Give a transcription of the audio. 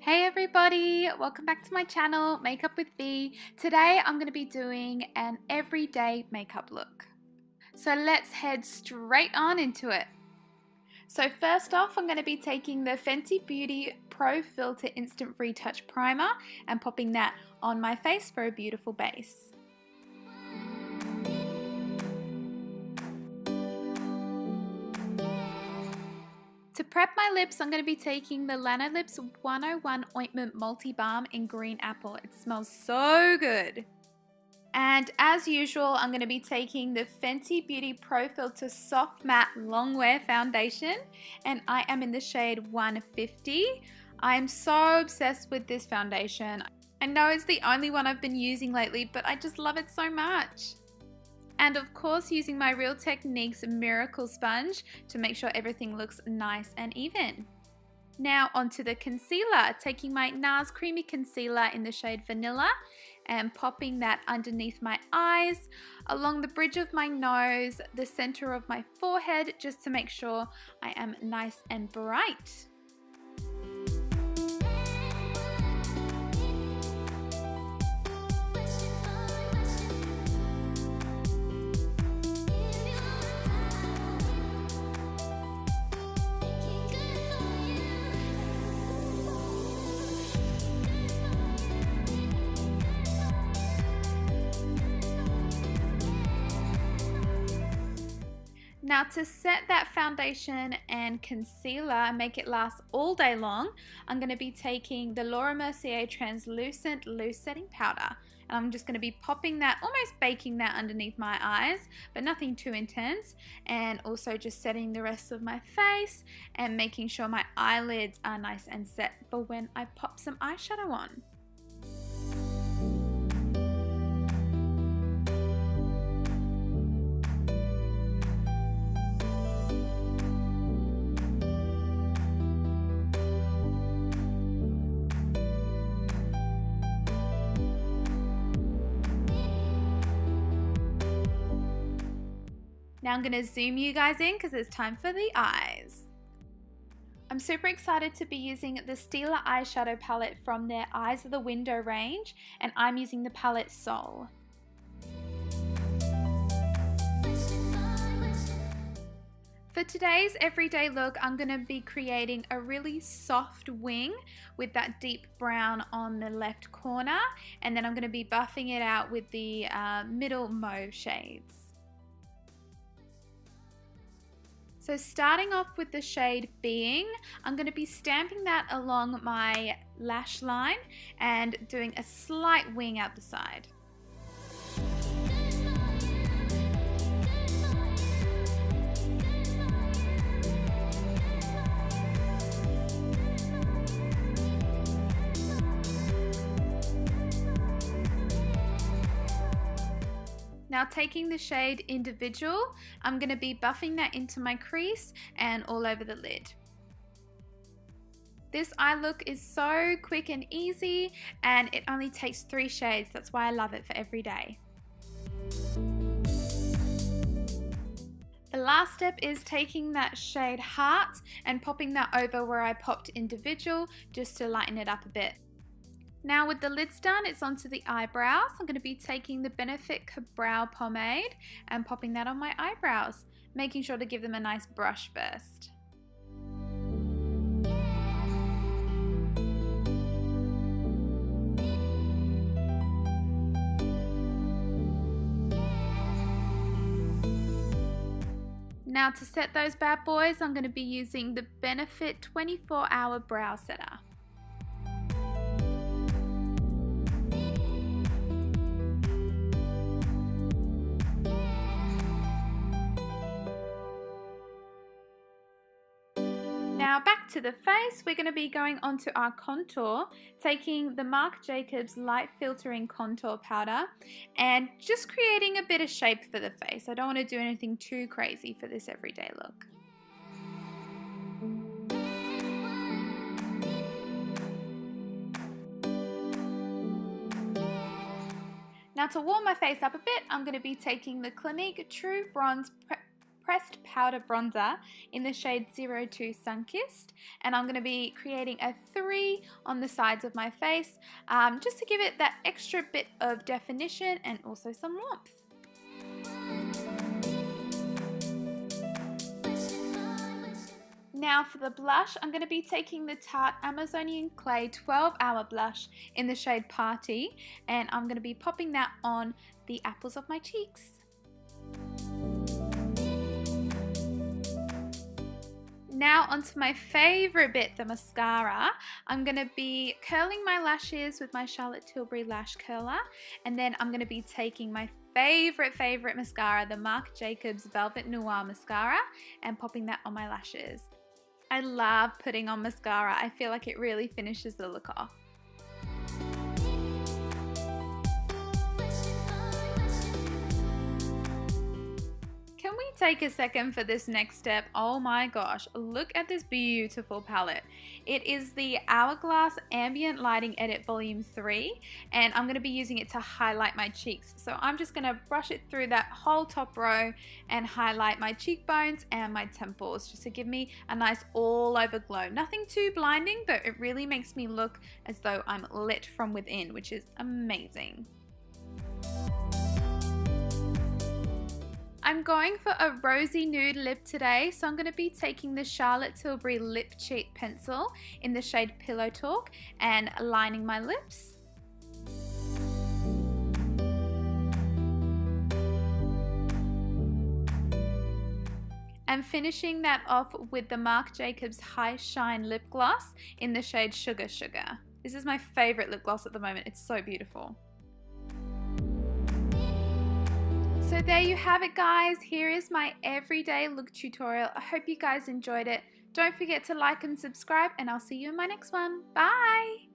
Hey everybody, welcome back to my channel, Makeup with V. Today I'm going to be doing an everyday makeup look. So let's head straight on into it. So first off, I'm going to be taking the Fenty Beauty Pro Filter Instant Retouch Primer and popping that on my face for a beautiful base. To prep my lips, I'm going to be taking the Lanolips 101 Ointment Multi Balm in Green Apple. It smells so good. And as usual, I'm going to be taking the Fenty Beauty Pro Filter Soft Matte Longwear Foundation, and I am in the shade 150. I am so obsessed with this foundation. I know it's the only one I've been using lately, but I just love it so much. And of course, using my Real Techniques Miracle Sponge to make sure everything looks nice and even. Now onto the concealer, taking my NARS Creamy Concealer in the shade Vanilla and popping that underneath my eyes, along the bridge of my nose, the center of my forehead, just to make sure I am nice and bright. Now to set that foundation and concealer and make it last all day long, I'm going to be taking the Laura Mercier Translucent Loose Setting Powder. And I'm just going to be popping that, almost baking that underneath my eyes, but nothing too intense. And also just setting the rest of my face and making sure my eyelids are nice and set for when I pop some eyeshadow on. Now I'm going to zoom you guys in because it's time for the eyes. I'm super excited to be using the Stila eyeshadow palette from their Eyes of the Window range, and I'm using the palette Soul. For today's everyday look, I'm going to be creating a really soft wing with that deep brown on the left corner, and then I'm going to be buffing it out with the middle mauve shades. So starting off with the shade Being, I'm going to be stamping that along my lash line and doing a slight wing out the side. Now taking the shade Individual, I'm going to be buffing that into my crease and all over the lid. This eye look is so quick and easy, and it only takes 3 shades. That's why I love it for every day. The last step is taking that shade Heart and popping that over where I popped Individual, just to lighten it up a bit. Now with the lids done, it's onto the eyebrows. I'm going to be taking the Benefit Brow Pomade and popping that on my eyebrows, making sure to give them a nice brush first. Now to set those bad boys, I'm going to be using the Benefit 24-Hour Brow Setter. Now back to the face, we're going to be going onto our contour, taking the Marc Jacobs Light Filtering Contour Powder and just creating a bit of shape for the face. I don't want to do anything too crazy for this everyday look. Now to warm my face up a bit, I'm going to be taking the Clinique True Bronze pressed powder bronzer in the shade 02 Sunkissed, and I'm going to be creating a 3 on the sides of my face just to give it that extra bit of definition and also some warmth. Now for the blush, I'm going to be taking the Tarte Amazonian Clay 12-Hour Blush in the shade Party, and I'm going to be popping that on the apples of my cheeks. Now onto my favorite bit, the mascara. I'm going to be curling my lashes with my Charlotte Tilbury Lash Curler, and then I'm going to be taking my favorite mascara, the Marc Jacobs Velvet Noir Mascara, and popping that on my lashes. I love putting on mascara. I feel like it really finishes the look off. Can we take a second for this next step? Oh my gosh, look at this beautiful palette. It is the Hourglass Ambient Lighting Edit Volume 3, and I'm going to be using it to highlight my cheeks. So I'm just going to brush it through that whole top row and highlight my cheekbones and my temples, just to give me a nice all over glow. Nothing too blinding, but it really makes me look as though I'm lit from within, which is amazing. I'm going for a rosy nude lip today, so I'm going to be taking the Charlotte Tilbury Lip Cheat Pencil in the shade Pillow Talk and lining my lips. And finishing that off with the Marc Jacobs High Shine Lip Gloss in the shade Sugar Sugar. This is my favorite lip gloss at the moment. It's so beautiful. So there you have it, guys. Here is my everyday look tutorial. I hope you guys enjoyed it. Don't forget to like and subscribe, and I'll see you in my next one. Bye!